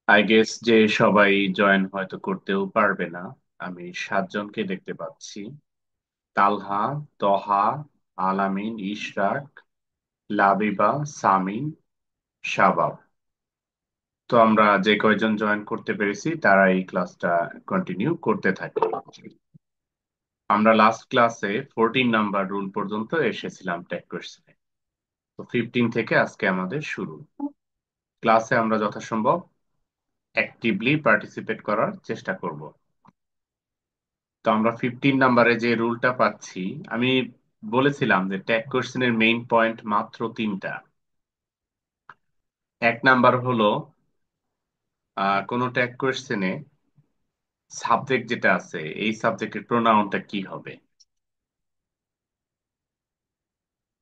I guess যে সবাই join হয়তো করতেও পারবে না। আমি সাতজনকে দেখতে পাচ্ছি: তালহা, তহা, আলামিন, ইশরাক, লাবিবা, সামিন, শাবাব। তো আমরা যে কয়জন জয়েন করতে পেরেছি তারা এই ক্লাসটা কন্টিনিউ করতে থাকি। আমরা লাস্ট ক্লাসে 14 নাম্বার রুল পর্যন্ত এসেছিলাম টেক কোয়েশ্চেনে। তো 15 থেকে আজকে আমাদের শুরু। ক্লাসে আমরা যথাসম্ভব অ্যাক্টিভলি পার্টিসিপেট করার চেষ্টা করব। তো আমরা 15 নাম্বারে যে রুলটা পাচ্ছি, আমি বলেছিলাম যে ট্যাগ কোশ্চেনের মেইন পয়েন্ট মাত্র তিনটা। এক নাম্বার হলো কোনো ট্যাগ কোশ্চেনে সাবজেক্ট যেটা আছে এই সাবজেক্টের প্রোনাউনটা কি হবে।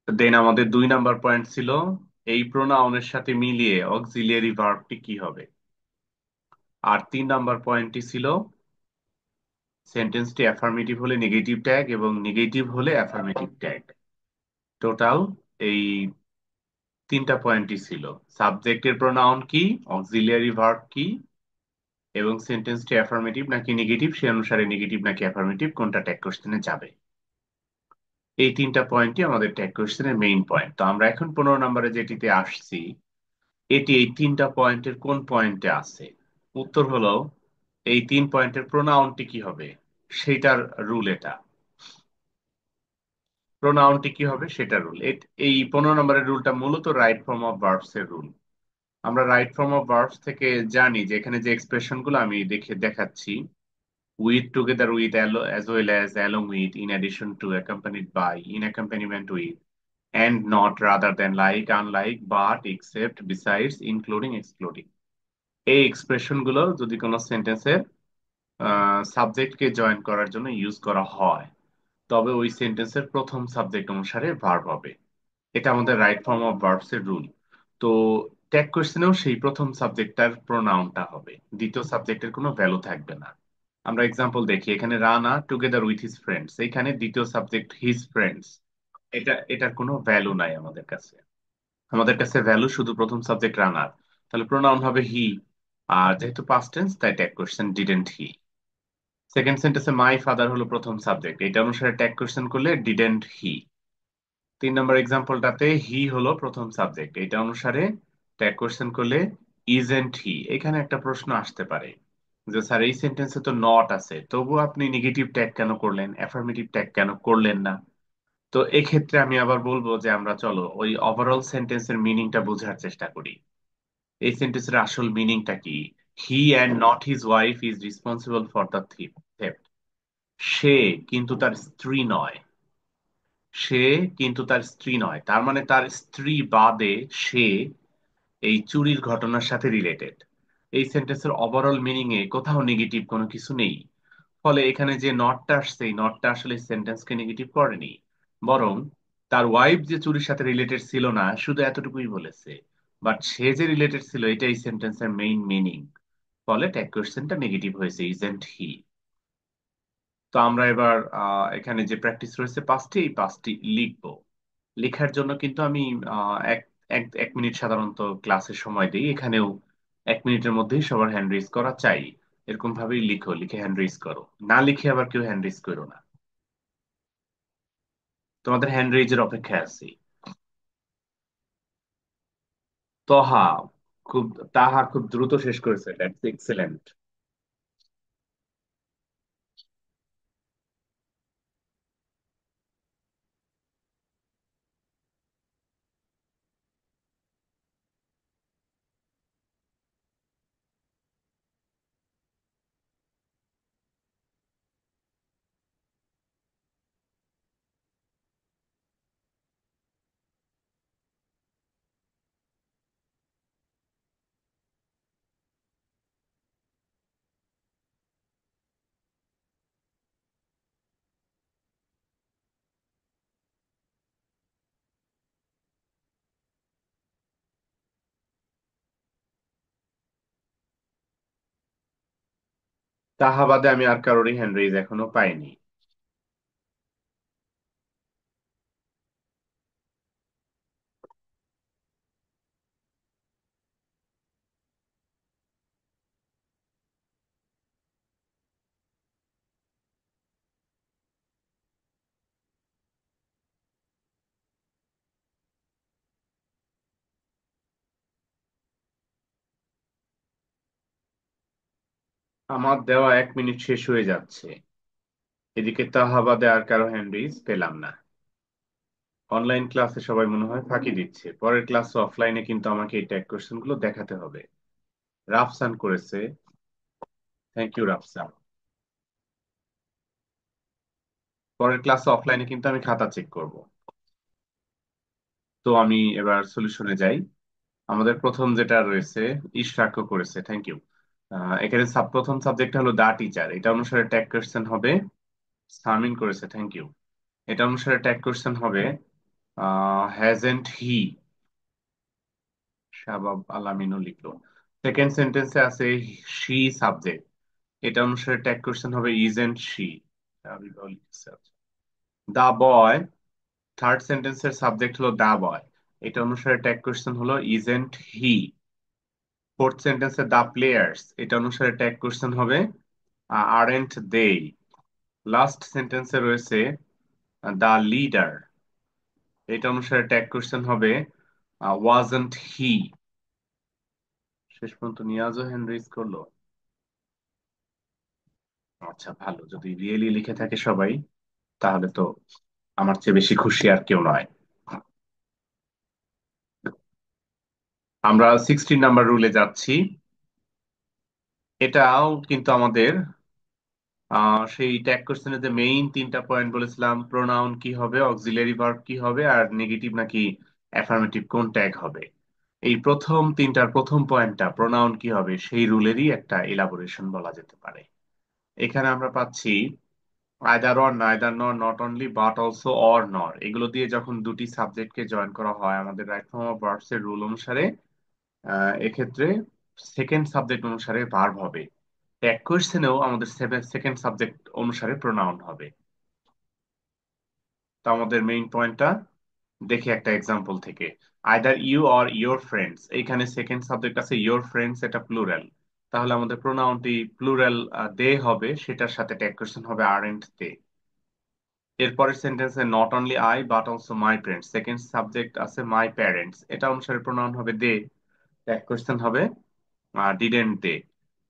দেন আমাদের 2 নাম্বার পয়েন্ট ছিল এই প্রোনাউনের সাথে মিলিয়ে অক্সিলিয়ারি ভার্বটি কি হবে। আর 3 নাম্বার পয়েন্টটি ছিল সেন্টেন্সটি অ্যাফার্মেটিভ হলে নেগেটিভ ট্যাগ এবং নেগেটিভ হলে অ্যাফার্মেটিভ ট্যাগ। টোটাল এই তিনটা পয়েন্টই ছিল: সাবজেক্টের প্রোনাউন কি, অক্সিলিয়ারি ভার্ব কি, এবং সেন্টেন্সটি অ্যাফার্মেটিভ নাকি নেগেটিভ, সে অনুসারে নেগেটিভ নাকি অ্যাফার্মেটিভ কোনটা ট্যাগ কোশ্চেনে যাবে। এই তিনটা পয়েন্টই আমাদের ট্যাগ কোশ্চেনের মেইন পয়েন্ট। তো আমরা এখন 15 নাম্বারে যেটিতে আসছি, এটি এই তিনটা পয়েন্টের কোন পয়েন্টে আছে। উত্তর হলো এই 3 পয়েন্টের প্রোনাউনটি কি হবে সেটার রুল এটা। প্রোনাউনটি কি হবে সেটা রুল। এই 15 নম্বরের রুলটা মূলত রাইট ফর্ম অফ ভার্বস এর রুল। আমরা রাইট ফর্ম অফ ভার্বস থেকে জানি যে এখানে যে এক্সপ্রেশন গুলো আমি দেখাচ্ছি, with, together with, as well as, along with, in addition to, accompanied by, in accompaniment with, and not, rather than, like, unlike, but, except, besides, including, excluding, এই expression গুলো যদি কোনো সেন্টেন্সের সাবজেক্টকে জয়েন করার জন্য ইউজ করা হয়, তবে ওই সেন্টেন্সের প্রথম সাবজেক্ট অনুসারে ভার্ব হবে। এটা আমাদের রাইট ফর্ম অফ ভার্বস এর রুল। তো ট্যাগ কোশ্চেনেও সেই প্রথম সাবজেক্টটার প্রোনাউনটা হবে, দ্বিতীয় সাবজেক্টের কোনো ভ্যালু থাকবে না। আমরা এক্সাম্পল দেখি, এখানে Rana together with his friends, এখানে দ্বিতীয় সাবজেক্ট হিজ ফ্রেন্ডস। এটার কোনো ভ্যালু নাই আমাদের কাছে। আমাদের কাছে ভ্যালু শুধু প্রথম সাবজেক্ট রানার, তাহলে প্রোনাউন হবে হি। আর যেহেতু পাস্ট টেন্স তাই tag question didn't he. Second সেন্টেন্সে মাই ফাদার হলো প্রথম সাবজেক্ট, এটা অনুসারে ট্যাগ কোশ্চেন করলে ডিডেন্ট হি। 3 নম্বর এক্সাম্পলটাতে হি হলো প্রথম সাবজেক্ট, এটা অনুসারে ট্যাগ কোশ্চেন করলে ইজেন্ট হি। এখানে একটা প্রশ্ন আসতে পারে যে স্যার এই সেন্টেন্সে তো নট আছে, তবু আপনি নেগেটিভ ট্যাগ কেন করলেন, অ্যাফার্মেটিভ ট্যাগ কেন করলেন না। তো এক্ষেত্রে আমি আবার বলবো যে আমরা চলো ওই ওভারঅল সেন্টেন্সের মিনিংটা বোঝার চেষ্টা করি। এই সেন্টেন্সের আসল মিনিংটা কি? He and not his wife is responsible for the theft. সে কিন্তু তার স্ত্রী নয়। সে কিন্তু তার স্ত্রী নয়, তার মানে তার স্ত্রী বাদে সে এই চুরির ঘটনার সাথে রিলেটেড। এই সেন্টেন্সের ওভারঅল মিনিং এ কোথাও নেগেটিভ কোনো কিছু নেই। ফলে এখানে যে নটটা আসছে, এই নটটা আসলে সেন্টেন্সকে নেগেটিভ করেনি, বরং তার ওয়াইফ যে চুরির সাথে রিলেটেড ছিল না শুধু এতটুকুই বলেছে, বাট সে যে রিলেটেড ছিল এটাই সেন্টেন্সের মেইন মিনিং। ফলে ট্যাগ কোশ্চেনটা নেগেটিভ হয়েছে, ইজেন্ট হি। তো আমরা এবার এখানে যে প্র্যাকটিস রয়েছে পাঁচটি, এই পাঁচটি লিখবো। লেখার জন্য কিন্তু আমি এক এক এক মিনিট সাধারণত ক্লাসের সময় দিই, এখানেও 1 মিনিটের মধ্যেই সবার হ্যান্ড রেজ করা চাই। এরকম ভাবেই লিখো, লিখে হ্যান্ড রেজ করো, না লিখে আবার কেউ হ্যান্ড রেজ করো না। তোমাদের হ্যান্ড রেজের অপেক্ষায় আছি। তহা খুব তাহা খুব দ্রুত শেষ করেছে, দ্যাটস এক্সেলেন্ট। তাহা বাদে আমি আর কারোরই হ্যান্ড রেজ এখনো পাইনি। আমার দেওয়া 1 মিনিট শেষ হয়ে যাচ্ছে। এদিকে তাহাবাদে আর কারো হ্যান্ড রেইজ পেলাম না। অনলাইন ক্লাসে সবাই মনে হয় ফাঁকি দিচ্ছে, পরের ক্লাস অফলাইনে কিন্তু আমাকে এই ট্যাগ কোশ্চেন গুলো দেখাতে হবে। রাফসান করেছে, থ্যাংক ইউ রাফসান। পরের ক্লাসে অফলাইনে কিন্তু আমি খাতা চেক করব। তো আমি এবার সলিউশনে যাই। আমাদের প্রথম যেটা রয়েছে, ইশরাকও করেছে, থ্যাংক ইউ। এখানে প্রথম সাবজেক্ট হলো দা টিচার, এটা অনুসারে ট্যাগ কোশ্চেন হবে। সামিন করেছে, থ্যাংক ইউ। এটা অনুসারে ট্যাগ কোশ্চেন হবে হ্যাজেন্ট হি। শাবাব আলামিনও লিখলো। সেকেন্ড সেন্টেন্সে আছে শি সাবজেক্ট, এটা অনুসারে ট্যাগ কোশ্চেন হবে isn't she. The boy, third সেন্টেন্সের সাবজেক্ট হলো দা বয়, এটা অনুসারে ট্যাগ কোশ্চেন হলো ইজেন্ট হি। ফোর্থ সেন্টেন্সে দা প্লেয়ার্স, এটা অনুসারে ট্যাগ কোশ্চেন হবে আরেন্ট দে। লাস্ট সেন্টেন্সে রয়েছে দা লিডার, এটা অনুসারে ট্যাগ কোশ্চেন হবে ওয়াজন্ট হি। শেষ পর্যন্ত নিয়াজও হ্যান্ড রেজ করলো। আচ্ছা ভালো, যদি রিয়েলি লিখে থাকে সবাই তাহলে তো আমার চেয়ে বেশি খুশি আর কেউ নয়। আমরা 16 নাম্বার রুলে যাচ্ছি। এটাও কিন্তু আমাদের সেই ট্যাগ কোশ্চেনের যে মেইন 3টা পয়েন্ট বলেছিলাম, প্রোনাউন কি হবে, অক্সিলারি ভার্ব কি হবে, আর নেগেটিভ নাকি অ্যাফার্মেটিভ কোন ট্যাগ হবে। এই প্রথম তিনটার প্রথম পয়েন্টটা প্রোনাউন কি হবে সেই রুলেরই একটা এলাবোরেশন বলা যেতে পারে। এখানে আমরা পাচ্ছি আইদার অর, নাইদার নর, not only, but also, or নর, এগুলো দিয়ে যখন দুটি সাবজেক্টকে জয়েন করা হয় আমাদের রাইট ফর্ম অফ ভার্বস এর রুল অনুসারে, এক্ষেত্রে সেকেন্ড সাবজেক্ট অনুসারে ভার্ব হবে। এক কোশ্চেনেও আমাদের সেকেন্ড সাবজেক্ট অনুসারে প্রোনাউন হবে। তো আমাদের মেইন পয়েন্টটা দেখি একটা এক্সাম্পল থেকে। Either you or your friends, এইখানে সেকেন্ড সাবজেক্ট আছে ইয়োর ফ্রেন্ডস, এটা প্লুরাল, তাহলে আমাদের প্রোনাউনটি প্লুরাল দে হবে, সেটার সাথে ট্যাগ কোশ্চেন হবে আরএন্ট দে। এরপরের সেন্টেন্সে not only I but also my parents, second subject আছে মাই প্যারেন্টস, এটা অনুসারে প্রোনাউন হবে দে, ট্যাগ কোশ্চেন হবে ডিডেন্ট দে।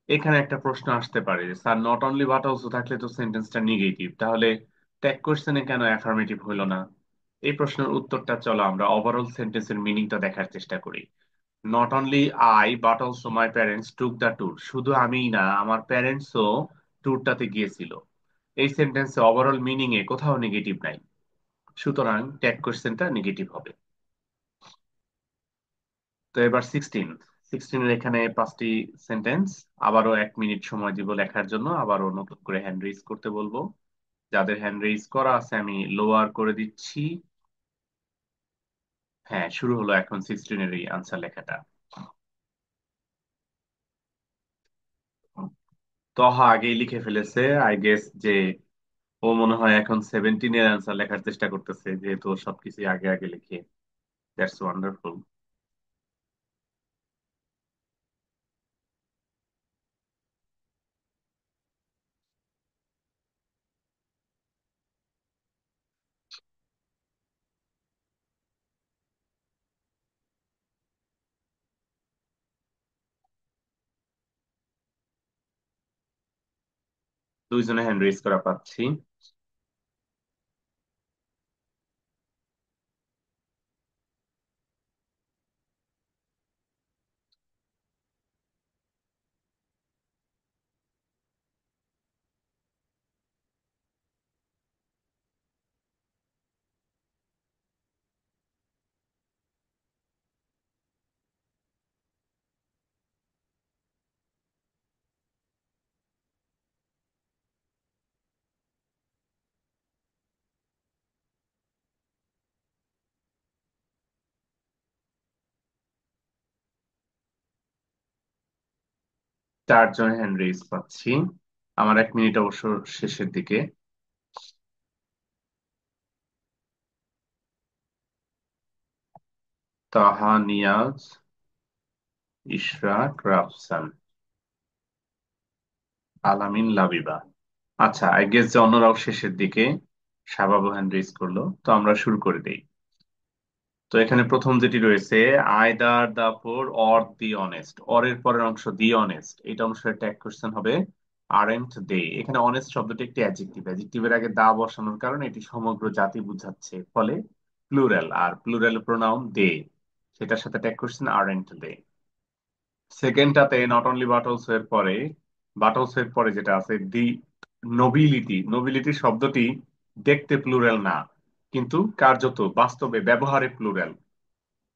এখানে একটা প্রশ্ন আসতে পারে যে sir not only but also থাকলে তো সেন্টেন্সটা নেগেটিভ, তাহলে ট্যাগ কোশ্চেনে কেন অ্যাফার্মেটিভ হলো না? এই প্রশ্নের উত্তরটা চলো আমরা ওভারঅল সেন্টেন্সের মিনিংটা দেখার চেষ্টা করি। Not only I but also my parents took the tour, শুধু আমিই না আমার প্যারেন্টসও ট্যুরটাতে গিয়েছিল। এই সেন্টেন্সে ওভারঅল মিনিং এ কোথাও নেগেটিভ নাই, সুতরাং ট্যাগ কোশ্চেনটা নেগেটিভ হবে। তো এবার 16 এর এখানে 5টি সেন্টেন্স। আবারও 1 মিনিট সময় দিব লেখার জন্য, আবারও নতুন করে হ্যান্ড রেইজ করতে বলবো। যাদের হ্যান্ড রেইজ করা আছে আমি লোয়ার করে দিচ্ছি। হ্যাঁ, শুরু হলো এখন 16 এর এই আনসার লেখাটা। তহা আগেই লিখে ফেলেছে, আই গেস যে ও মনে হয় এখন 17 এর আনসার লেখার চেষ্টা করতেছে, যেহেতু ও সবকিছু আগে আগে লিখে। That's wonderful. 2 জনে হ্যান্ড রেইজ করা পাচ্ছি। চারজন হ্যান্ড রেইজ পাচ্ছি। আমার 1 মিনিট অবশ্য শেষের দিকে। তাহা, নিয়াজ, ইশরাক, রাফসান, আলামিন, লাবিবা। আচ্ছা, আই গেস যে অন্যরাও শেষের দিকে। শাবাব হ্যান্ড রেইজ করলো, তো আমরা শুরু করে দেই। তো এখানে প্রথম যেটি রয়েছে, either the poor or the honest, or এর পরের অংশ দি অনেস্ট, এটা অনুসারে ট্যাগ কোশ্চেন হবে আরেন্ট দে, এখানে অনেস্ট শব্দটি একটি অ্যাডজেক্টিভ, অ্যাডজেক্টিভের আগে দা বসানোর কারণে এটি সমগ্র জাতি বুঝাচ্ছে, ফলে প্লুরাল, আর প্লুরাল প্রোনাউন দে, সেটার সাথে ট্যাগ করছেন আরেন্ট দে। সেকেন্ডটাতে নট অনলি বাট অলসো এর পরে, বাট অলসো এর পরে যেটা আছে দি নোবিলিটি, নোবিলিটি শব্দটি দেখতে প্লুরাল না, কিন্তু কার্যত বাস্তবে ব্যবহারে প্লুরাল।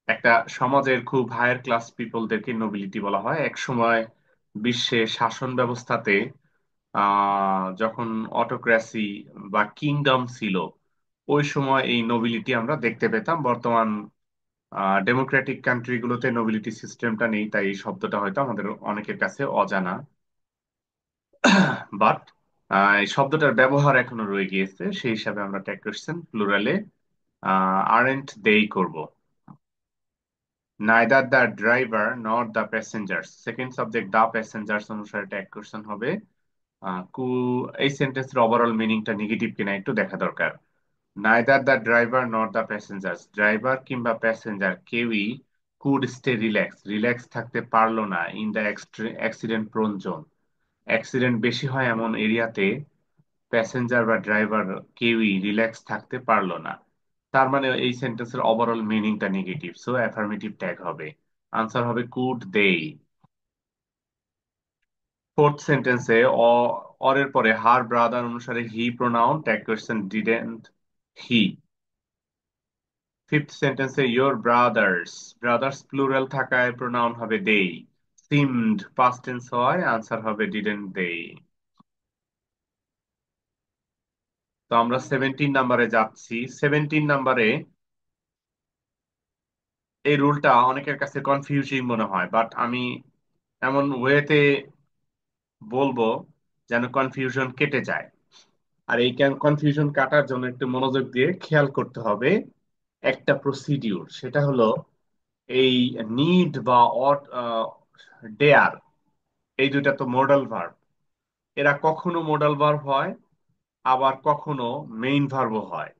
একটা সমাজের খুব হায়ার ক্লাস পিপলদেরকে নোবিলিটি বলা হয়। এক সময় বিশ্বে শাসন ব্যবস্থাতে যখন অটোক্রেসি বা কিংডম ছিল, ওই সময় এই নোবিলিটি আমরা দেখতে পেতাম। বর্তমান ডেমোক্রেটিক কান্ট্রিগুলোতে নোবিলিটি সিস্টেমটা নেই, তাই এই শব্দটা হয়তো আমাদের অনেকের কাছে অজানা। বাট এই শব্দটার ব্যবহার এখনো রয়ে গিয়েছে, সেই হিসাবে আমরা ট্যাগ কোশ্চেন প্লুরালে আরেন্ট দেই করব। Neither the driver not the passengers, second subject the passengers অনুসারে ট্যাগ কোশ্চেন হবে। কু এই সেন্টেন্সের ওভারঅল মিনিংটা নেগেটিভ কিনা একটু দেখা দরকার। Neither the driver not the passengers, driver কিংবা প্যাসেঞ্জার কেউই কুড স্টে রিল্যাক্স, রিল্যাক্স থাকতে পারলো না in the accident prone zone, accident বেশি হয় এমন এরিয়াতে প্যাসেঞ্জার বা ড্রাইভার কেউই রিল্যাক্স থাকতে পারলো না। তার মানে এই সেন্টেন্সের ওভারঅল মিনিংটা নেগেটিভ, সো অ্যাফার্মেটিভ ট্যাগ হবে। আনসার হবে কুড দে। ফোর্থ সেন্টেন্সে অর এর পরে হার ব্রাদার অনুসারে he pronoun, tag question didn't he. Fifth সেন্টেন্সে ইয়োর ব্রাদার্স, ব্রাদার্স প্লুরাল থাকায় প্রোনাউন হবে দেই। সিমড পাস্ট টেন্স হয়, আনসার হবে ডিডেন্ট দে। তো আমরা 17 নাম্বারে যাচ্ছি। 17 নাম্বারে এই রুলটা অনেকের কাছে কনফিউজিং মনে হয়, বাট আমি এমন ওয়েতে বলবো যেন কনফিউশন কেটে যায়। আর এই কনফিউশন কাটার জন্য একটু মনোযোগ দিয়ে খেয়াল করতে হবে একটা প্রসিডিউর, সেটা হলো এই নিড বা অট, ডেয়ার, এই দুইটা তো মডাল ভার্ব। এরা কখনো মডাল ভার্ব হয়, আবার কখনো মেইন ভার্বও হয়।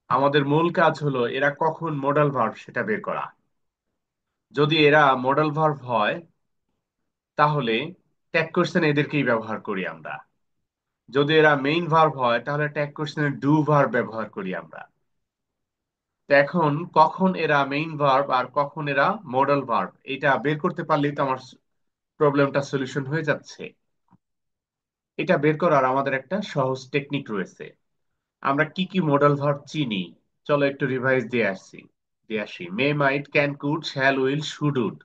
আমাদের মূল কাজ হলো এরা কখন মডাল ভার্ব সেটা বের করা। যদি এরা মডাল ভার্ব হয়, তাহলে ট্যাগ কোশ্চেন এদেরকেই ব্যবহার করি আমরা। যদি এরা মেইন ভার্ব হয়, তাহলে ট্যাগ কোশ্চেনে ডু ভার্ব ব্যবহার করি আমরা। তো এখন কখন এরা মেইন ভার্ব আর কখন এরা মডাল ভার্ব, এটা বের করতে পারলেই তো আমার প্রবলেমটা সলিউশন হয়ে যাচ্ছে। এটা বের করার আমাদের একটা সহজ টেকনিক রয়েছে। আমরা কি কি মডাল ভার্ব চিনি, চলো একটু রিভাইজ দিয়ে আসি। May, might, can, could, shall, will, should, would,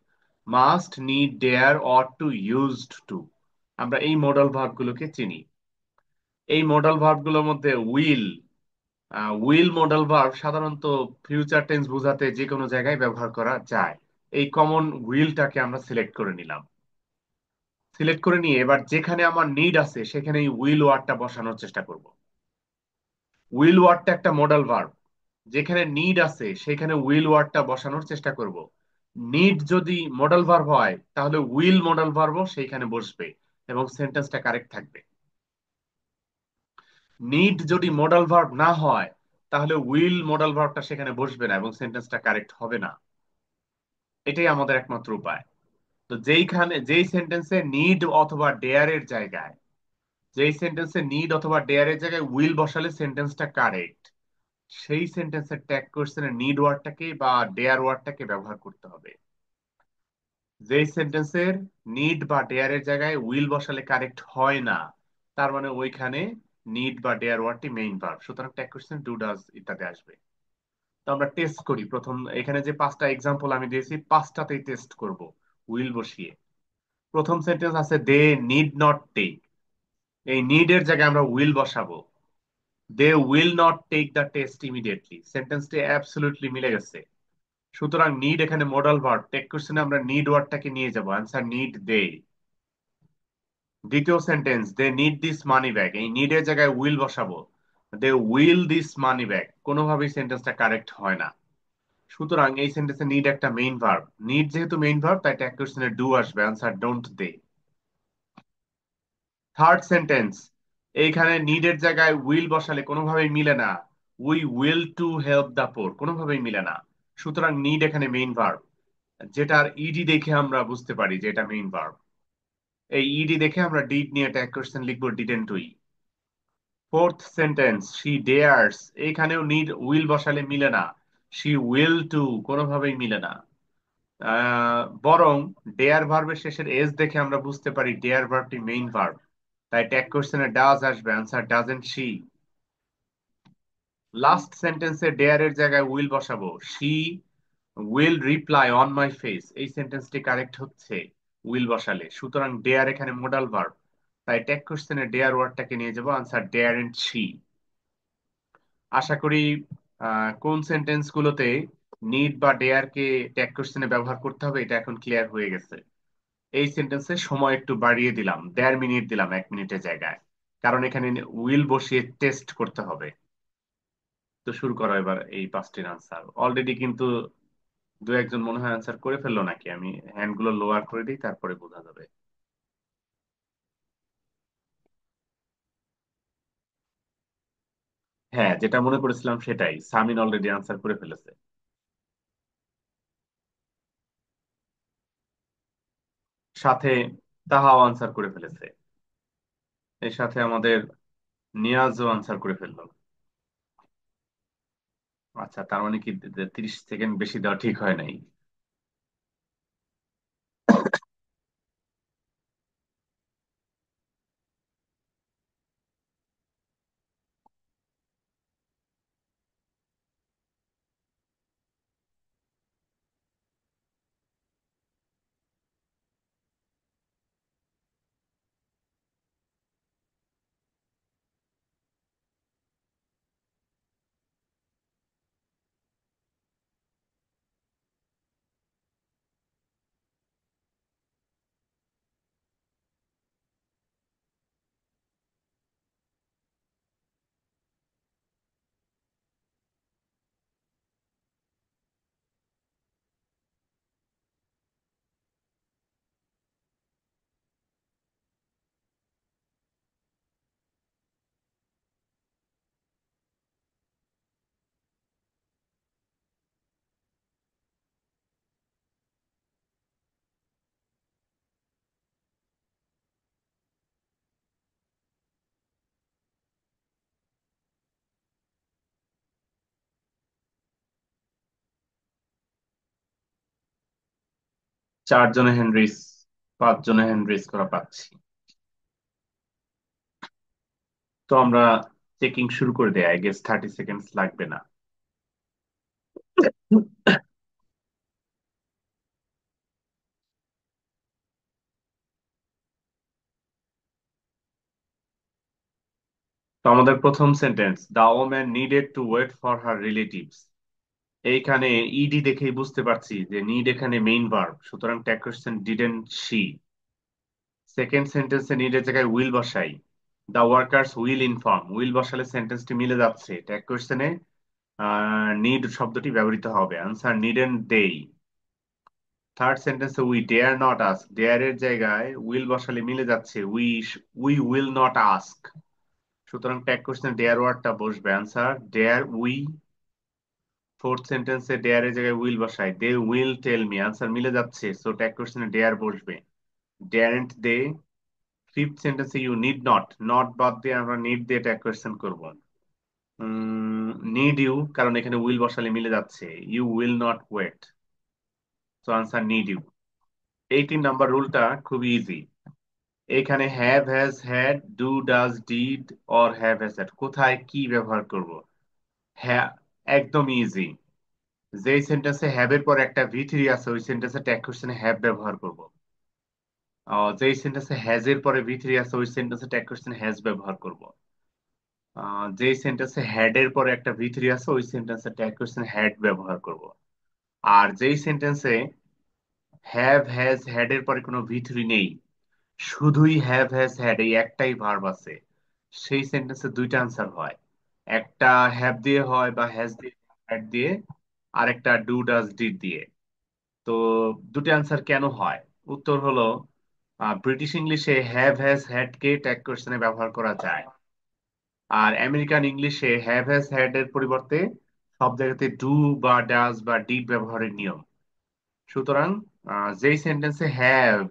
must, need, dare, ought to, used to, আমরা এই মডাল ভার্ব গুলোকে চিনি। এই মডাল ভার্ব গুলোর মধ্যে উইল মডাল ভার্ব সাধারণত ফিউচার টেন্স বোঝাতে যে কোনো জায়গায় ব্যবহার করা যায়। এই কমন উইলটাকে আমরা সিলেক্ট করে নিলাম। সিলেক্ট করে নিয়ে এবার যেখানে আমার নিড আছে সেখানে এই উইল ওয়ার্ডটা বসানোর চেষ্টা করব। উইল ওয়ার্ডটা একটা মডাল ভার্ব, যেখানে নিড আছে সেখানে উইল ওয়ার্ডটা বসানোর চেষ্টা করব। নিড যদি মডাল ভার্ব হয়, তাহলে উইল মডাল ভার্বও সেইখানে বসবে এবং সেন্টেন্সটা কারেক্ট থাকবে। নিড যদি মডাল ভার্ব না হয়, তাহলে উইল মডাল ভার্বটা সেখানে বসবে না এবং সেন্টেন্সটা কারেক্ট হবে না। এটাই আমাদের একমাত্র উপায়। তো যেই সেন্টেন্সে নিড অথবা ডেয়ার এর জায়গায়, যেই সেন্টেন্সে নিড অথবা ডেয়ার এর জায়গায় উইল বসালে সেন্টেন্সটা কারেক্ট, সেই সেন্টেন্সের ট্যাগ কোশ্চেনে নিড ওয়ার্ডটাকে বা ডেয়ার ওয়ার্ডটাকে ব্যবহার করতে হবে। যেই সেন্টেন্সের নিড বা ডেয়ার এর জায়গায় উইল বসালে কারেক্ট হয় না, তার মানে ওইখানে নিড বা ডেয়ার ওয়ার্ডটি মেইন ভার্ব, সুতরাং ট্যাগ কোশ্চেন ডু, ডাজ ইত্যাদি আসবে। তো আমরা টেস্ট করি। প্রথম এখানে যে পাঁচটা এক্সাম্পল আমি দিয়েছি, পাঁচটাতেই টেস্ট করব উইল বসিয়ে। প্রথম সেন্টেন্স আছে দে নিড নট টেক, এই নিড এর জায়গায় আমরা উইল বসাবো। They will not take the test immediately, সেন্টেন্সটি অ্যাবসলিউটলি মিলে গেছে। সুতরাং নিড এখানে মডাল ভার্ব, টেক কোশ্চেনে আমরা নিড ওয়ার্ডটাকে নিয়ে যাব, আনসার নিড দে। দ্বিতীয় sentence they need this money bag, এই নিড এর জায়গায় উইল বসাবো। They will this money bag, কোনোভাবেই সেন্টেন্সটা কারেক্ট হয় না। সুতরাং এই সেন্টেন্সে নিড একটা মেইন ভার্ব, নিড যেহেতু মেইন ভার্ব তাই ট্যাগ কোশ্চেনে ডু আসবে, answer don't they. Third sentence, এইখানে নিডের জায়গায় উইল বসালে কোনোভাবেই মিলে না। We will to help the poor, কোনোভাবেই মিলে না। সুতরাং নিড এখানে মেইন ভার্ব, যেটার ইডি দেখে আমরা বুঝতে পারি যে এটা মেইন ভার্ব। এই ইডি দেখে আমরা ডিড নিয়ে ট্যাগ কোশ্চেন লিখবো, didn't we. Fourth sentence, she dares, এইখানেও নিড উইল বসালে মিলে না, শি উইল টু কোনোভাবেই মিলে না। বরং ডেয়ার ভার্বের শেষের এস দেখে আমরা বুঝতে পারি ডেয়ার ভার্বটি মেইন ভার্ব, তাই ট্যাগ কোশ্চেনে ডাজ আসবে, আনসার ডাজেন্ট শি। লাস্ট সেন্টেন্সে ডেয়ার এর জায়গায় উইল বসাবো, she will reply on my face, এই সেন্টেন্সটি কারেক্ট হচ্ছে উইল বসালে, সুতরাং ডেয়ার এখানে মোডাল ভার্ব, তাই ট্যাগ কোশ্চেনে ডেয়ার ওয়ার্ডটাকে নিয়ে যাবো, আনসার ডেয়ার এন্ড শি। আশা করি কোন সেন্টেন্স গুলোতে নিড বা ডেয়ার কে ট্যাগ কোশ্চেনে ব্যবহার করতে হবে এটা এখন ক্লিয়ার হয়ে গেছে। এই সেন্টেন্সে সময় একটু বাড়িয়ে দিলাম, 1.5 মিনিট দিলাম 1 মিনিটের জায়গায়, কারণ এখানে উইল বসিয়ে টেস্ট করতে হবে। তো শুরু করো এবার এই পাঁচটির আনসার। অলরেডি কিন্তু দু একজন মনে হয় আনসার করে ফেললো, নাকি আমি হ্যান্ড গুলো লোয়ার করে দিই তারপরে বোঝা যাবে। হ্যাঁ, যেটা মনে করেছিলাম সেটাই, সামিন অলরেডি আনসার করে ফেলেছে। সাথে তাহাও আনসার করে ফেলেছে। এর সাথে আমাদের নিয়াজও আনসার করে ফেললো। আচ্ছা, তার মানে কি 30 সেকেন্ড বেশি দেওয়া ঠিক হয় নাই? চারজনে হেনরিস, 5 জনে হেনরিস করা পাচ্ছি। তো আমরা চেকিং শুরু করে দেই, আই গেস 30 সেকেন্ডস লাগবে না। তো আমাদের প্রথম sentence, the woman needed to wait for her relatives, এইখানে ইডি দেখেই বুঝতে পারছি যে নিড এখানে মেইন ভার্ব, সুতরাং tag question didn't she. Second সেন্টেন্সে নিডের জায়গায় উইল বসাই, the workers will inform, will বসালে সেন্টেন্সটি মিলে যাচ্ছে, ট্যাগ কোশ্চেনে নিড শব্দটি ব্যবহৃত হবে, আনসার নিডেন্ট দেই। থার্ড সেন্টেন্সে we dare not ask, dare এর জায়গায় উইল বসালে মিলে যাচ্ছে, উই উইল নট আস্ক, সুতরাং ট্যাগ কোশ্চেন ডেয়ার ওয়ার্ডটা বসবে, আনসার ডেয়ার উই। ফোর্থ সেন্টেন্সে ডেয়ার এর জায়গায় উইল বসাই, they will tell me, answer মিলে যাচ্ছে, সো ট্যাগ কোশ্চেনে ডেয়ার বসবে, ডেয়ারেন্ট দে। ফিফথ সেন্টেন্সে ইউ নিড নট, নট বাদ দিয়ে আমরা নিড দিয়ে ট্যাগ কোশ্চেন করবো, নিড ইউ, কারণ এখানে উইল বসালে মিলে যাচ্ছে, you will not wait, so answer need you. 18 number রুলটা খুবই ইজি। এখানে have has had do does did or have has had কোথায় কি ব্যবহার করব? হ্যাঁ, একদম ইজি। যেই সেন্টেন্সে হ্যাভ এর পর একটা ভি থ্রি আছে ওই সেন্টেন্সে ট্যাগ কোশ্চেনে হ্যাভ ব্যবহার করব। যেই সেন্টেন্সে হ্যাজ এর পরে ভি থ্রি আছে ওই সেন্টেন্সে ট্যাগ কোশ্চেনে হ্যাজ ব্যবহার করব। যেই সেন্টেন্সে হ্যাড এর পরে একটা ভি থ্রি আছে ওই সেন্টেন্সে ট্যাগ কোশ্চেনে হ্যাড ব্যবহার করব। আর যেই সেন্টেন্সে হ্যাভ হ্যাজ হ্যাড এর পরে কোনো ভি থ্রি নেই, শুধুই হ্যাভ হ্যাজ হ্যাড এই একটাই ভার্ব আছে, সেই সেন্টেন্সে দুইটা আনসার হয়, একটা হ্যাভ দিয়ে হয় বা হ্যাজ দিয়ে, হ্যাড দিয়ে, আর একটা ডু ডাজ ডিড দিয়ে। তো দুটো আনসার কেন হয়? উত্তর হলো ব্রিটিশ ইংলিশে have has had K tag কোশ্চেনে ব্যবহার করা যায়, আর আমেরিকান ইংলিশে হ্যাভ হ্যাজ হ্যাড এর পরিবর্তে সব জায়গাতে ডু বা ডাজ বা ডিড ব্যবহারের নিয়ম। সুতরাং যেই সেন্টেন্সে হ্যাভ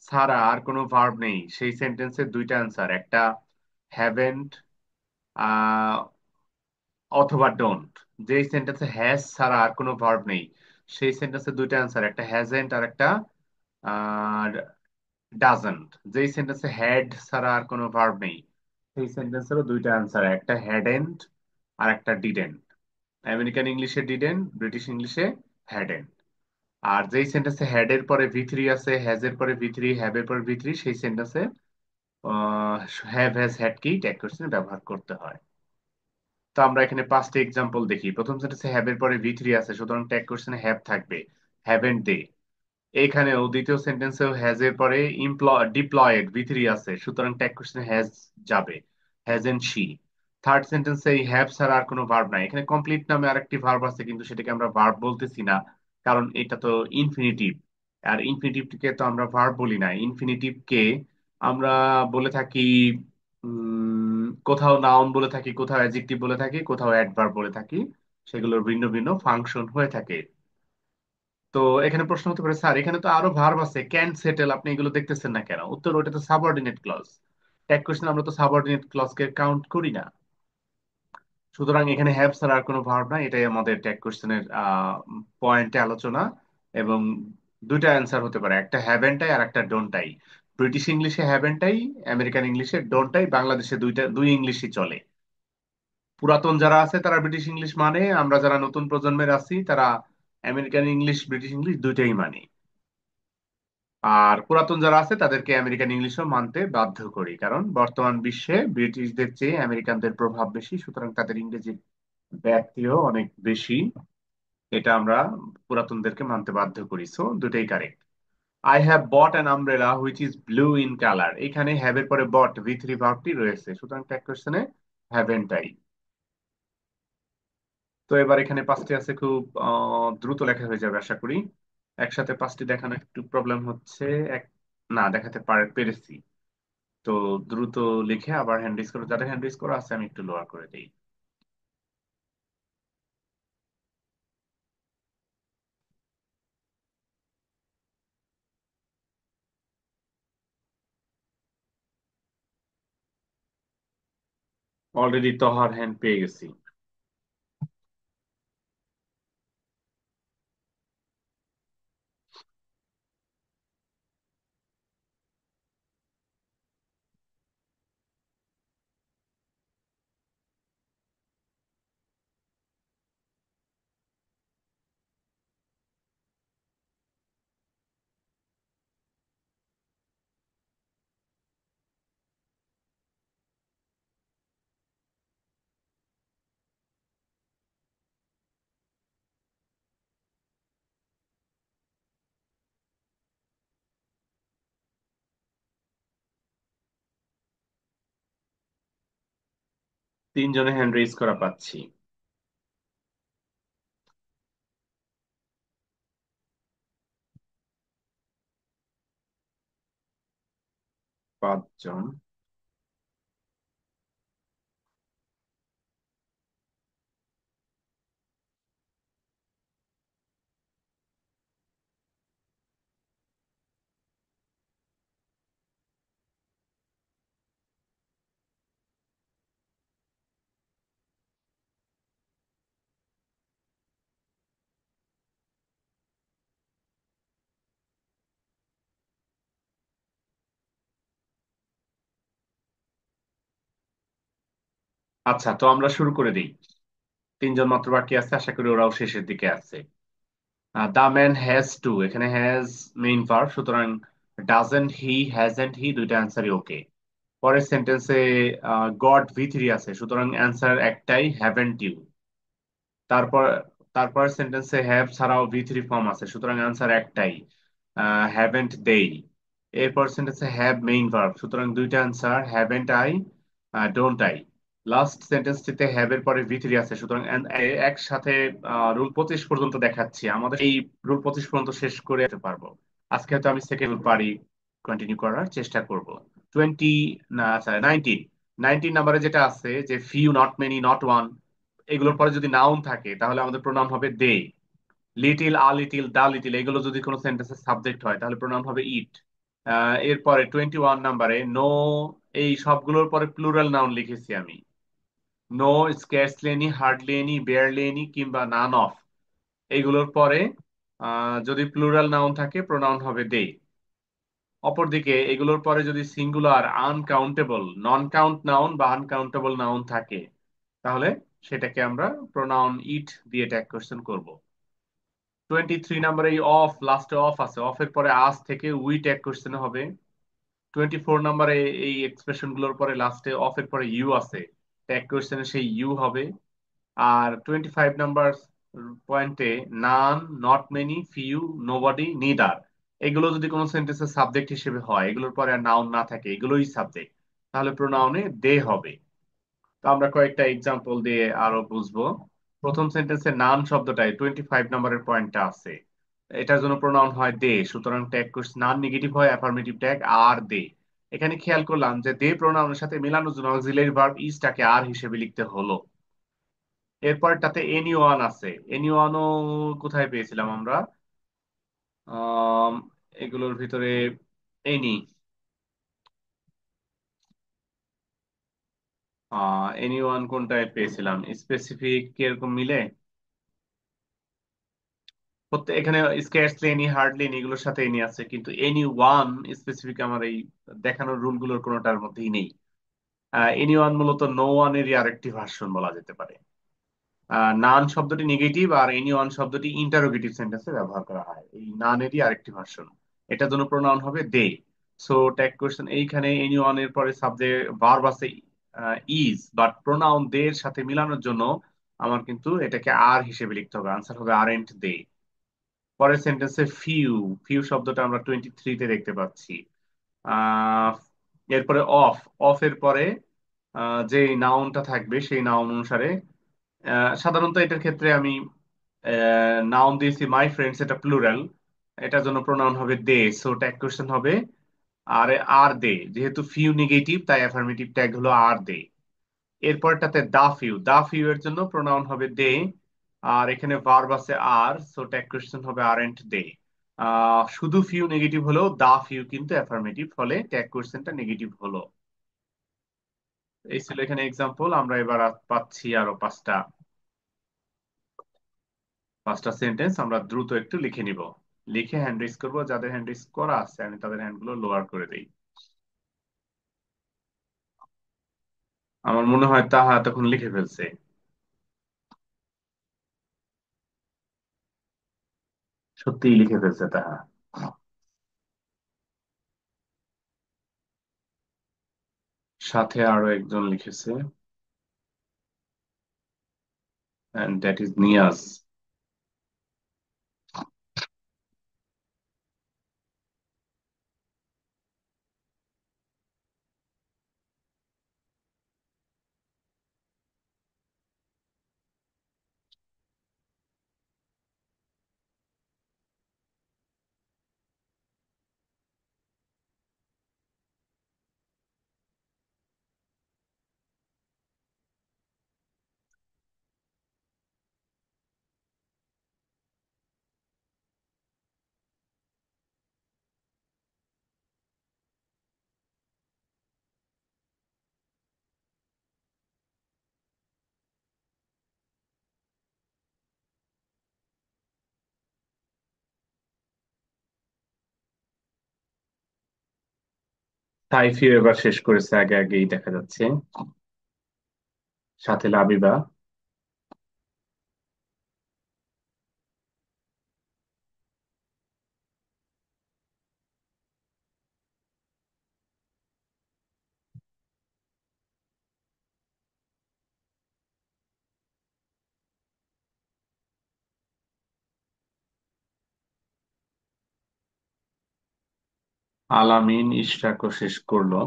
ছাড়া আর কোনো ভার্ব নেই, সেই সেন্টেন্সের দুইটা অ্যান্সার, একটা হ্যাভেন্ট অথবা ডোন্ট। যেই সেন্টেন্সে হ্যাজ ছাড়া আর কোনো ভার্ব নেই, সেই সেন্টেন্সের দুইটা অ্যান্সার, একটা হ্যাজেন্ট আর একটা ডাজন্ট। যেই সেন্টেন্সে হ্যাড ছাড়া আর কোনো ভার্ব নেই, সেই সেন্টেন্সেরও দুইটা অ্যান্সার, একটা হ্যাডেন্ট আর একটা ডিডেন্ট। আমেরিকান ইংলিশে ডিডেন্ট, ব্রিটিশ ইংলিশে হ্যাডেন্ট। আর যেই সেন্টেন্সে হ্যাড এর পরে ভি থ্রি আছে, হ্যাজ এর পরে ভি থ্রি, হ্যাভ এর পরে ভি থ্রি, সেই সেন্টেন্সে হ্যাভ হ্যাজ হ্যাড কি ট্যাগ কোশ্চেন ব্যবহার করতে হয়। তো আমরা এখানে পাঁচটা এক্সাম্পল দেখি। প্রথম সেন্টেন্সে হ্যাভ এর পরে ভি থ্রি আছে, সুতরাং ট্যাগ কোশ্চেনে হ্যাভ থাকবে, হ্যাভেন্ট দে। এখানেও দ্বিতীয় সেন্টেন্সেও হ্যাজ এর পরে ডিপ্লয়েড ভি থ্রি আছে, সুতরাং ট্যাগ কোশ্চেনে হ্যাজ যাবে, হ্যাজেন্ট শি। থার্ড সেন্টেন্সে এই হ্যাভ ছাড়া আর কোনো ভার্ব নাই। এখানে কমপ্লিট নামে আরেকটি ভার্ব আছে, কিন্তু সেটাকে আমরা ভার্ব বলতেছি না, কারণ এটা তো ইনফিনিটিভ। আর ইনফিনিটিভকে তো আমরা ভার্ব বলি না, ইনফিনিটিভকে আমরা বলে থাকি কোথাও নাউন বলে থাকি, কোথাও অ্যাডজেক্টিভ বলে থাকি, কোথাও অ্যাডভার্ব বলে থাকি। সেগুলোর ভিন্ন ভিন্ন ফাংশন হয়ে থাকে। তো এখানে প্রশ্ন হতে পারে, স্যার এখানে তো আরো ভার্ব আছে, ক্যান সেটেল, আপনি এগুলো দেখতেছেন না কেন? উত্তর, ওটা তো সাবঅর্ডিনেট ক্লজ। ট্যাগ কোশ্চেন আমরা তো সাবঅর্ডিনেট ক্লজকে কাউন্ট করি না। সুতরাং এখানে হ্যাভ ছাড়া আর কোনো ভার্ব নাই, এটাই আমাদের ট্যাগ কোশ্চেনের পয়েন্টে আলোচনা। এবং দুইটা অ্যান্সার হতে পারে, একটা হ্যাভেন্টাই আর একটা ডোন্টাই। ব্রিটিশ ইংলিশে হ্যাভেন্টাই, আমেরিকান ইংলিশে ডোন্টাই, বাংলাদেশে দুই ইংলিশই চলে। পুরাতন যারা আছে তারা ব্রিটিশ ইংলিশ মানে, আমরা যারা নতুন প্রজন্মের আছি তারা আমেরিকান ইংলিশ ব্রিটিশ ইংলিশ দুইটাই মানে। আর পুরাতন যারা আছে তাদেরকে আমেরিকান ইংলিশও মানতে বাধ্য করি, কারণ বর্তমান বিশ্বে ব্রিটিশদের চেয়ে আমেরিকানদের প্রভাব বেশি, সুতরাং তাদের ইংরেজির ব্যাপ্তিও অনেক বেশি। এটা আমরা পুরাতনদেরকে মানতে বাধ্য করি, সো দুটাই correct. I have bought an umbrella which is blue in colour, এখানে হ্যাভ এর পরে বট ভি থ্রি ভার্বটি রয়েছে, সুতরাং ট্যাগ কোশ্চেনে হ্যাভেন্টাই। তো এবার এখানে পাঁচটি আছে, খুব দ্রুত লেখা হয়ে যাবে আশা করি। একসাথে পাঁচটি দেখানো একটু প্রবলেম হচ্ছে। এক, না দেখাতে পেরেছি। তো দ্রুত লিখে আবার হ্যান্ড রেজ করো, যাদের হ্যান্ড রেজ করা আছে আমি একটু লোয়ার করে দিই। অলরেডি তহার হ্যান্ড পেয়ে গেছি। তিনজনে হ্যান্ড রেজ করা পাচ্ছি। পাঁচজন। আচ্ছা, তো আমরা শুরু করে দিই। তিনজন মাত্র বাকি আছে, আশা করি ওরাও শেষের দিকে আছে। দা ম্যান হ্যাজ টু, এখানে হ্যাজ মেইন ভার্ব, সুতরাং ডাজেন্ট হি হ্যাজেন্ট হি দুইটা অ্যান্সারই ওকে। পরের সেন্টেন্সে গড ভি থ্রি আছে, সুতরাং অ্যান্সার একটাই, হ্যাভেন্ট ইউ। তারপর তারপর সেন্টেন্সে হ্যাভ ছাড়াও ভি থ্রি ফর্ম আছে, সুতরাং অ্যান্সার একটাই, হ্যাভেন্ট দেই। এরপর সেন্টেন্সে হ্যাভ মেইন ভার্ব, সুতরাং দুইটা answer, haven't I, don't I. Last সেন্টেন্সটিতে হ্যাভ এর পরে ভি থ্রি আছে, সুতরাং একসাথে রুল 25 পর্যন্ত দেখাচ্ছি, আমাদের এই রুল 25 পর্যন্ত শেষ করে যেতে পারবো। আজকে হয়তো আমি সেকেন্ড পারি, কন্টিনিউ করার চেষ্টা করব। টোয়েন্টি, না আচ্ছা 19, 19 নাম্বারে যেটা আছে যে few, not many, not one, এগুলোর পরে যদি নাউন থাকে তাহলে আমাদের প্রোনাউন হবে they. Little, a little, the little, এগুলো যদি কোনো সেন্টেন্সের সাবজেক্ট হয় তাহলে প্রোনাউন হবে ইট। এরপরে 21 নাম্বারে নো, এই সবগুলোর পরে প্লুরাল নাউন লিখেছি আমি। No, scarcely any, hardly any, barely any কিংবা নান অফ, এইগুলোর পরে যদি প্লুরাল নাউন থাকে প্রোনাউন হবে দে। অপরদিকে এগুলোর পরে যদি singular, uncountable, non count noun বা আনকাউন্টেবল নাউন থাকে, তাহলে সেটাকে আমরা প্রোনাউন ইট দিয়ে ট্যাগ কোশ্চেন করব। 23 নাম্বারে এই অফ, লাস্টে অফ আছে, অফের পরে আজ থেকে উই ট্যাগ কোশ্চেন হবে। 24 নাম্বারে এই এক্সপ্রেশন গুলোর পরে লাস্টে অফের পরে ইউ আছে, ট্যাগ কোশ্চেনে সেই ইউ হবে। আর 25 নাম্বার পয়েন্টে none, not many, few, nobody, neither, এগুলো যদি কোনো সেন্টেন্সের সাবজেক্ট হিসেবে হয়, এগুলোর পরে আর নাউন না থাকে, এগুলোই সাবজেক্ট, তাহলে প্রোনাউনে দে হবে। তো আমরা কয়েকটা এক্সাম্পল দিয়ে আরো বুঝবো। প্রথম সেন্টেন্সে নান শব্দটায় 25 নাম্বারের পয়েন্টটা আছে, এটার জন্য প্রোনাউন হয় দে, সুতরাং ট্যাগ করছি নান, নেগেটিভ হয় অ্যাফার্মেটিভ ট্যাগ আর দে। এখানে খেয়াল করলাম যে দে প্রোনাউনের সাথে মেলানোর জন্য অক্সিলারি ভার্ব ইজটাকে আর হিসেবে লিখতে হলো। এরপরটাতে এনি ওয়ান আছে, এনি ওয়ানও কোথায় পেয়েছিলাম আমরা? আম, এগুলোর ভিতরে এনি, এনি ওয়ান কোনটায় পেয়েছিলাম? স্পেসিফিক কিরকম মিলে প্রত্যেক, এখানে স্কার্সলি এনি, হার্ডলি এনি এগুলোর সাথে এনি আছে, কিন্তু এনি ওয়ান স্পেসিফিক আমার এই দেখানোর রুল গুলোর কোনোটার মধ্যেই নেই। এনি ওয়ান মূলত নো ওয়ানেরই আরেকটি ভার্সন বলা যেতে পারে। নান শব্দটি নেগেটিভ আর এনি ওয়ান শব্দটি ইন্টারোগেটিভ সেন্টেন্সে ব্যবহার করা হয়, এই নানেরই আরেকটি ভার্সন। এটার জন্য প্রোনাউন হবে দে। সো ট্যাগ কোশ্চেন এইখানে এনি ওয়ান এর পরে সাবজেক্ট ভার্ব আছে ইজ, বাট প্রোনাউন দে এর সাথে মিলানোর জন্য আমার কিন্তু এটাকে আর হিসেবে লিখতে হবে, আনসার হবে আরেন্ট দে। পরের সেন্টেন্সে ফিউ, ফিউ শব্দটা আমরা 23-তে দেখতে পাচ্ছি। আহ এরপরে অফ, অফ এর পরে যে নাউনটা থাকবে সেই নাউন অনুসারে সাধারণত এটার ক্ষেত্রে আমি নাউন দিয়েছি মাই ফ্রেন্ডস, এটা প্লুরাল, এটার জন্য প্রোনাউন হবে দে, সো ট্যাগ কোশ্চেন হবে আর আর দে, যেহেতু ফিউ নেগেটিভ তাই অ্যাফার্মেটিভ ট্যাগ হলো আর দে। এরপরটাতে দা ফিউ, দা ফিউ এর জন্য প্রোনাউন হবে দে, আর এখানে ভার্ব আছে আর, সো ট্যাগ কোশ্চেন হবে আরএন্ট দে। শুধু ফিউ নেগেটিভ হলেও দা ফিউ কিন্তু অ্যাফার্মেটিভ, ফলে ট্যাগ কোশ্চেনটা নেগেটিভ হলো। এই ছিল এখানে এক্সাম্পল। আমরা এবার পাচ্ছি আরো পাঁচটা, পাঁচটা সেন্টেন্স আমরা দ্রুত একটু লিখে নিব, লিখে হ্যান্ড রেজ করবো। যাদের হ্যান্ড রেজ করা আছে আমি তাদের হ্যান্ড গুলো লোয়ার করে দিই। আমার মনে হয় তাহা তখন লিখে ফেলছে। সত্যিই লিখে ফেলছে তাহা। সাথে আরো একজন লিখেছে, এন্ড দ্যাট ইজ নিয়াজ। সাইফিও এবার শেষ করেছে, আগে আগেই দেখা যাচ্ছে। সাথে লাবিবা। আলামিন ইশরাকও শেষ করলো।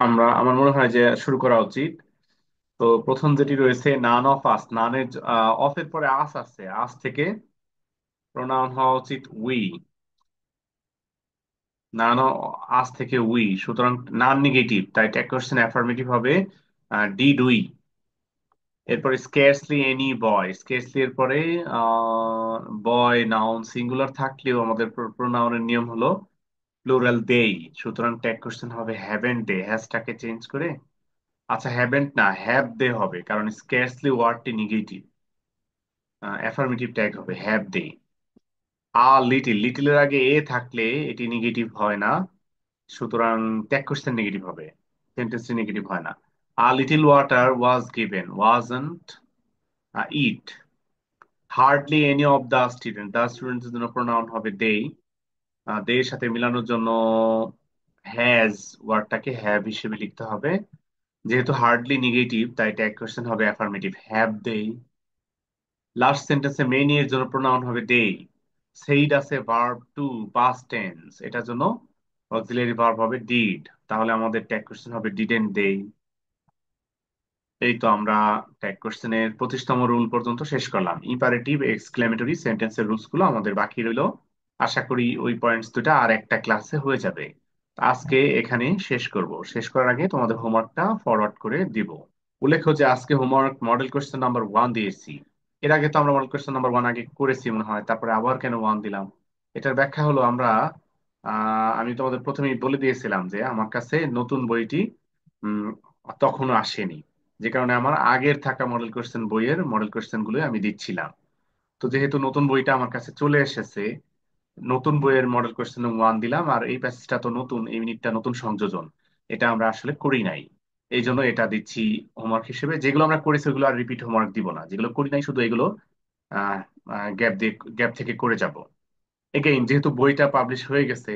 আমার মনে হয় যে শুরু করা উচিত। তো প্রথম যেটি রয়েছে নান অফ আস, নানের অফের পরে আস আছে, আস থেকে প্রোনাউন হওয়া উচিত উই। নান আস থেকে উই, সুতরাং নান নেগেটিভ, তাই ট্যাগ কোশ্চেন অ্যাফার্মেটিভ হবে ডিড উই। এরপরে স্কেয়ারসলি এনি বয়, স্কেয়ারসলি এর পরে বয় নাউন সিঙ্গুলার থাকলেও আমাদের প্রোনাউনের নিয়ম হলো প্লুরাল দেই, সুতরাং ট্যাগ কোশ্চেন হবে হ্যাভেন্ট দে, হ্যাজটাকে চেঞ্জ করে। আচ্ছা হ্যাভেন্ট না, হ্যাভ দে হবে, কারণ স্কেয়ারসলি ওয়ার্ডটি নেগেটিভ, অ্যাফার্মেটিভ ট্যাগ হবে হ্যাভ দে। আ লিটিল, লিটিলের আগে এ থাকলে এটি নেগেটিভ হয় না, সুতরাং ট্যাগ কোশ্চেন নেগেটিভ হবে, সেন্টেন্সটি নেগেটিভ হয় না। A little water was given, wasn't it. Hardly any of the student, the students জন্য প্রোনাউন হবে দে, দে এর সাথে মিলানোর জন্য হ্যাজ ওয়ার্ডটাকে হ্যাভ হিসেবে লিখতে হবে। যেহেতু হার্ডলি নেগেটিভ তাই ট্যাগ কোশ্চেন হবে অ্যাফার্মেটিভ হ্যাভ দে। লাস্ট সেন্টেন্সে মেনি এর জন্য প্রোনাউন হবে দে। সেইড আছে ভার্ব টু পাস্ট টেন্স, এটার জন্য অক্সিলারি ভার্ব হবে ডিড, তাহলে আমাদের ট্যাগ কোশ্চেন হবে ডিডেন্ট দে। এই তো আমরা ট্যাগ কোশ্চেনের 25তম রুল পর্যন্ত শেষ করলাম। ইম্পারেটিভ এক্সক্লেমেটরি সেন্টেন্সের রুলস গুলো আমাদের বাকি রইলো। আশা করি ওই পয়েন্টস দুটা আর একটা ক্লাসে হয়ে যাবে। আজকে এখানে শেষ করব, শেষ করার আগে তোমাদের হোমওয়ার্কটা ফরওয়ার্ড করে দিব। উল্লেখ্য যে আজকে হোমওয়ার্ক মডেল কোশ্চেন নাম্বার 1 দিয়েছি। এর আগে তো আমরা মডেল কোশ্চেন নাম্বার 1 আগে করেছি মনে হয়, তারপরে আবার কেন 1 দিলাম? এটার ব্যাখ্যা হলো আমরা আমি তোমাদের প্রথমেই বলে দিয়েছিলাম যে আমার কাছে নতুন বইটি উম, তখনও আসেনি, যে কারণে আমার আগের থাকা মডেল কোশ্চেন বইয়ের মডেল কোশ্চেন গুলো আমি দিচ্ছিলাম। তো যেহেতু নতুন বইটা আমার কাছে চলে এসেছে, নতুন বইয়ের মডেল কোশ্চেন 1 দিলাম, আর এই প্যাসেজটা তো নতুন, এই ইউনিটটা নতুন সংযোজন, এটা আমরা আসলে করি নাই। এই জন্য এটা দিচ্ছি হোমওয়ার্ক হিসেবে। যেগুলো আমরা করেছি ওগুলো আর রিপিট হোমওয়ার্ক দিব না, যেগুলো করি নাই শুধু এগুলো গ্যাপ দিয়ে গ্যাপ থেকে করে যাব। এগেইন যেহেতু বইটা পাবলিশ হয়ে গেছে,